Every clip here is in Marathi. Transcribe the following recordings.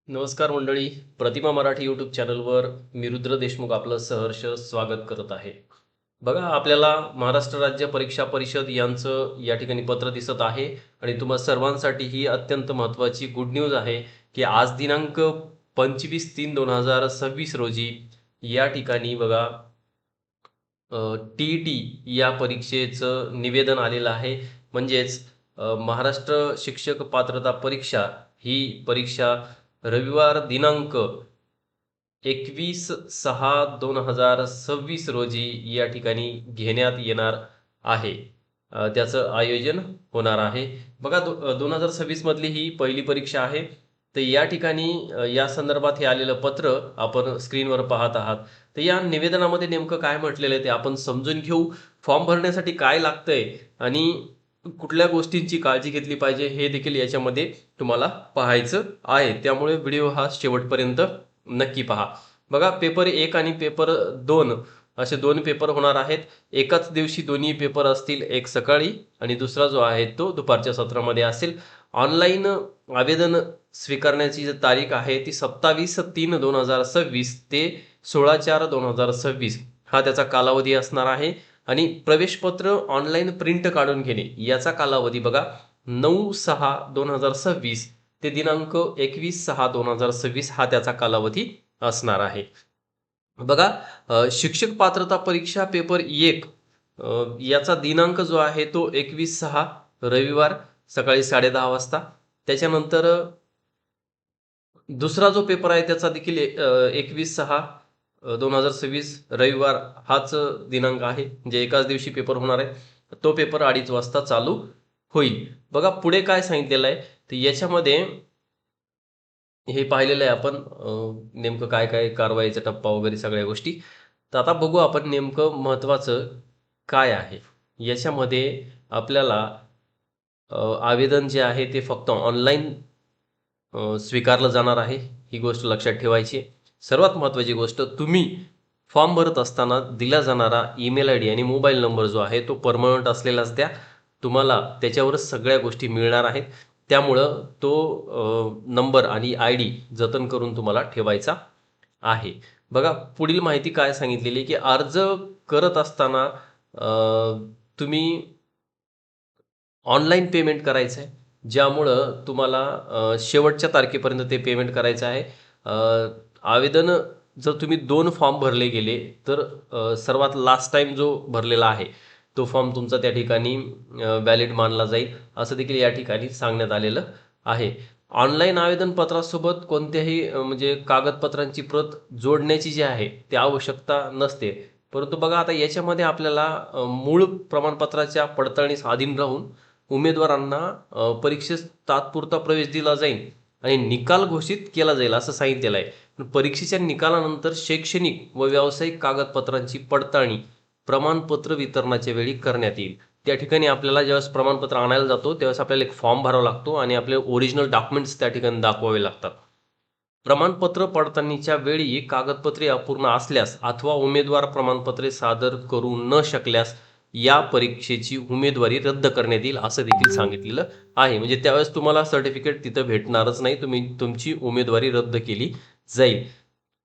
नमस्कार मंडळी. प्रतिमा मराठी यूट्यूब चॅनलवर मी रुद्र देशमुख आपलं सहर्ष स्वागत करत आहे. बघा, आपल्याला महाराष्ट्र राज्य परीक्षा परिषद यांचं या ठिकाणी पत्र दिसत आहे आणि तुम्हा सर्वांसाठी ही अत्यंत महत्त्वाची गुड न्यूज आहे की आज दिनांक 25/3/2026 रोजी या ठिकाणी बघा TET या परीक्षेचं निवेदन आलेलं आहे. म्हणजेच महाराष्ट्र शिक्षक पात्रता परीक्षा ही परीक्षा रविवार दिनांक 21/6/2026 रोजी या ठिकाणी घेण्यात येणार आहे. त्याचं आयोजन होणार आहे. बघा, 2026 मधली ही पहिली परीक्षा आहे. तर या ठिकाणी या संदर्भात हे आलेलं पत्र आपण स्क्रीनवर पाहत आहात. तर या निवेदनामध्ये नेमकं काय म्हटलेलं आहे ते आपण समजून घेऊ. फॉर्म भरण्यासाठी काय लागतंय आणि कुठल्या गोष्टींची काळजी घेतली पाहिजे हे देखील याच्यामध्ये तुम्हाला पाहायचं आहे. त्यामुळे व्हिडिओ हा शेवटपर्यंत नक्की पहा. बघा, पेपर 1 आणि पेपर 2 असे दोन पेपर होणार आहेत. एकाच दिवशी दोन्ही पेपर असतील, एक सकाळी आणि दुसरा जो आहे तो दुपारच्या सत्रामध्ये असेल. ऑनलाईन आवेदन स्वीकारण्याची जी तारीख आहे ती 27/3/2026 ते 16/4/2026 हा त्याचा कालावधी असणार आहे. आणि प्रवेशपत्र ऑनलाईन प्रिंट काढून घेणे याचा कालावधी बघा 9/6/2026 ते दिनांक 21/6/2026 हा त्याचा कालावधी असणार आहे. बघा, शिक्षक पात्रता परीक्षा पेपर 1 याचा दिनांक जो आहे तो 21/6 रविवार सकाळी 10:30 वाजता. त्याच्यानंतर दुसरा जो पेपर आहे त्याचा देखील 21/6/2026 रविवार हाच दिनांक आहे. म्हणजे एकाच दिवशी पेपर होणार आहे. तो पेपर 2:30 वाजता चालू होईल. बघा, पुढे काय सांगितलेलं आहे तर याच्यामध्ये हे पाहिलेलं आहे आपण नेमकं काय काय कारवाईचा टप्पा वगैरे सगळ्या गोष्टी. तर आता बघू आपण नेमकं महत्त्वाचं काय आहे. याच्यामध्ये आपल्याला आवेदन जे आहे ते फक्त ऑनलाईन स्वीकारलं जाणार आहे, ही गोष्ट लक्षात ठेवायची. सर्वात महत्त्वाची गोष्ट, तुम्ही फॉर्म भरत असताना दिला जाणारा ईमेल ID आणि मोबाईल नंबर जो आहे तो परमनंट असलेलाच द्या. तुम्हाला त्याच्यावरच सगळ्या गोष्टी मिळणार आहेत. त्यामुळं तो नंबर आणि ID जतन करून तुम्हाला ठेवायचा आहे. बघा, पुढील माहिती काय सांगितलेली की अर्ज करत असताना तुम्ही ऑनलाईन पेमेंट करायचं आहे, ज्यामुळं तुम्हाला शेवटच्या तारखेपर्यंत ते पेमेंट करायचं आहे. आवेदन जर तुम्ही 2 फॉर्म भरले गेले तर सर्वात लास्ट टाइम जो भरलेला आहे तो फॉर्म तुमचा त्या ठिकाणी व्हॅलिड मानला जाईल, असं देखील या ठिकाणी सांगण्यात आलेलं आहे. ऑनलाईन आवेदन पत्रासोबत कोणत्याही म्हणजे कागदपत्रांची प्रत जोडण्याची जी आहे ती आवश्यकता नसते. परंतु बघा, आता याच्यामध्ये आपल्याला मूळ प्रमाणपत्राच्या पडताळणीस अधीन राहून उमेदवारांना परीक्षेस तात्पुरता प्रवेश दिला जाईल आणि निकाल घोषित केला जाईल असं सांगितलेलं आहे. पण परीक्षेच्या निकालानंतर शैक्षणिक व व्यावसायिक कागदपत्रांची पडताळणी प्रमाणपत्र वितरणाच्या वेळी करण्यात येईल. त्या ठिकाणी आपल्याला ज्यावेळेस प्रमाणपत्र आणायला जातो त्यावेळेस आपल्याला एक फॉर्म भरावा लागतो आणि आपले ओरिजिनल डॉक्युमेंट्स त्या ठिकाणी दाखवावे लागतात. प्रमाणपत्र पडताळणीच्या वेळी कागदपत्रे अपूर्ण असल्यास अथवा उमेदवार प्रमाणपत्रे सादर करू न शकल्यास या परीक्षेची उमेदवारी रद्द करण्यात येईल असं देखील सांगितलेलं आहे. म्हणजे त्यावेळेस तुम्हाला सर्टिफिकेट तिथं भेटणारच नाही, तुमची उमेदवारी रद्द केली जाईल.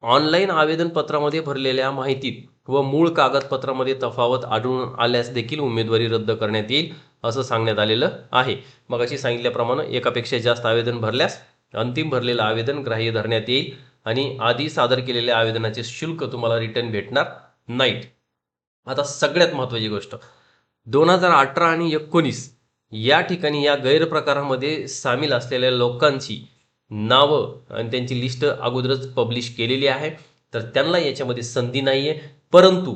ऑनलाईन आवेदन पत्रामध्ये भरलेल्या माहितीत व मूळ कागदपत्रामध्ये तफावत आढळून आल्यास देखील उमेदवारी रद्द करण्यात येईल असं सांगण्यात आलेलं आहे. मगाशी सांगितल्याप्रमाणे एकापेक्षा जास्त आवेदन भरल्यास अंतिम भरलेलं आवेदन ग्राह्य धरण्यात येईल आणि आधी सादर केलेल्या आवेदनाचे शुल्क तुम्हाला रिटर्न भेटणार नाहीत. आता सगळ्यात महत्त्वाची गोष्ट, 2018 आणि 19 या ठिकाणी या गैरप्रकारामध्ये सामील असलेल्या लोकांची नावं आणि त्यांची लिस्ट अगोदरच पब्लिश केलेली आहे, तर त्यांना याच्यामध्ये संधी नाही आहे. परंतु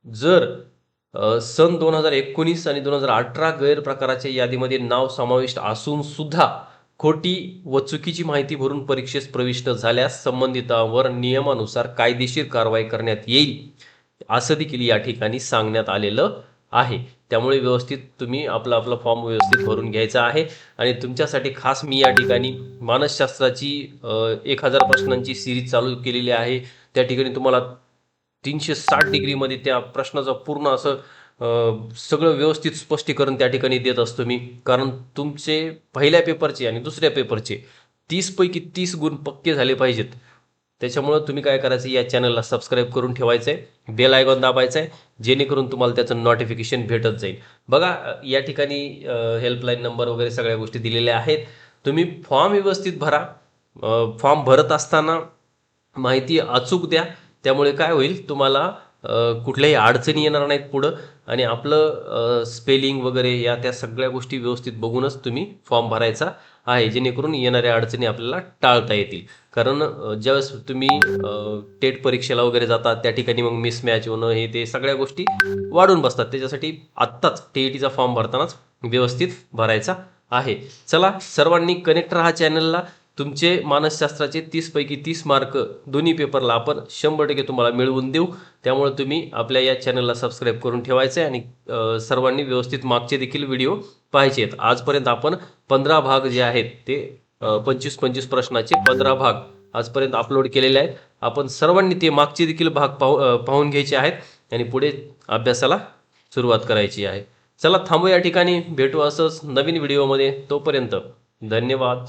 जर सन 2019 आणि 2018 गैरप्रकाराच्या यादीमध्ये नाव समाविष्ट असून सुद्धा खोटी व चुकीची माहिती भरून परीक्षेस प्रविष्ट झाल्यास संबंधितांवर नियमानुसार कायदेशीर कारवाई करण्यात येईल असं देखील या ठिकाणी सांगण्यात आलेलं आहे. त्यामुळे व्यवस्थित तुम्ही आपला फॉर्म व्यवस्थित भरून घ्यायचा आहे. आणि तुमच्यासाठी खास मी या ठिकाणी मानसशास्त्राची 1000 प्रश्नांची सिरीज चालू केलेली आहे. त्या ठिकाणी तुम्हाला 360 डिग्रीमध्ये त्या प्रश्नाचं पूर्ण असं सगळं व्यवस्थित स्पष्टीकरण त्या ठिकाणी देत असतो मी. कारण तुमचे पहिल्या पेपरचे आणि दुसऱ्या पेपरचे 30 पैकी 30 गुण पक्के झाले पाहिजेत. त्याच्यामुळं तुम्ही काय करायचं, या चॅनलला सबस्क्राईब करून ठेवायचं आहे, बेल आयकॉन दाबायचं आहे, जेणेकरून तुम्हाला त्याचं नोटिफिकेशन भेटत जाईल. बघा या ठिकाणी हेल्पलाईन नंबर वगैरे सगळ्या गोष्टी दिलेल्या आहेत. तुम्ही फॉर्म व्यवस्थित भरा. फॉर्म भरत असताना माहिती अचूक द्या. त्यामुळे काय होईल, तुम्हाला कुठल्याही अडचणी येणार नाहीत पुढं, आणि आपलं स्पेलिंग वगैरे या त्या सगळ्या गोष्टी व्यवस्थित बघूनच तुम्ही फॉर्म भरायचा आहे, जेणेकरून येणाऱ्या अडचणी आपल्याला टाळता येतील. कारण ज्यावेळेस तुम्ही टेट परीक्षेला वगैरे जातात त्या ठिकाणी मग मिसमॅच होणं हे ते सगळ्या गोष्टी वाढून बसतात. त्याच्यासाठी आत्ताच टीईटीचा फॉर्म भरतानाच व्यवस्थित भरायचा आहे. चला, सर्वांनी कनेक्ट राहा चॅनलला. तुमचे मानसशास्त्राचे 30 पैकी 30 मार्क दोन्ही पेपरला आपण 100% तुम्हाला मिळवून देऊ. त्यामुळे तुम्ही आपल्या या चॅनलला सबस्क्राईब करून ठेवायचं आहे, आणि सर्वांनी व्यवस्थित मागचे देखील व्हिडिओ पाहायचे आहेत. आजपर्यंत आपण 15 भाग जे आहेत ते 25-25 प्रश्नाचे 15 भाग आजपर्यंत अपलोड केलेले आहेत. आपण सर्वांनी ते मागचे देखील भाग पाहून घ्यायचे आहेत आणि पुढे अभ्यासाला सुरुवात करायची आहे. चला थांबू या ठिकाणी, भेटू असंच नवीन व्हिडिओमध्ये. तोपर्यंत धन्यवाद.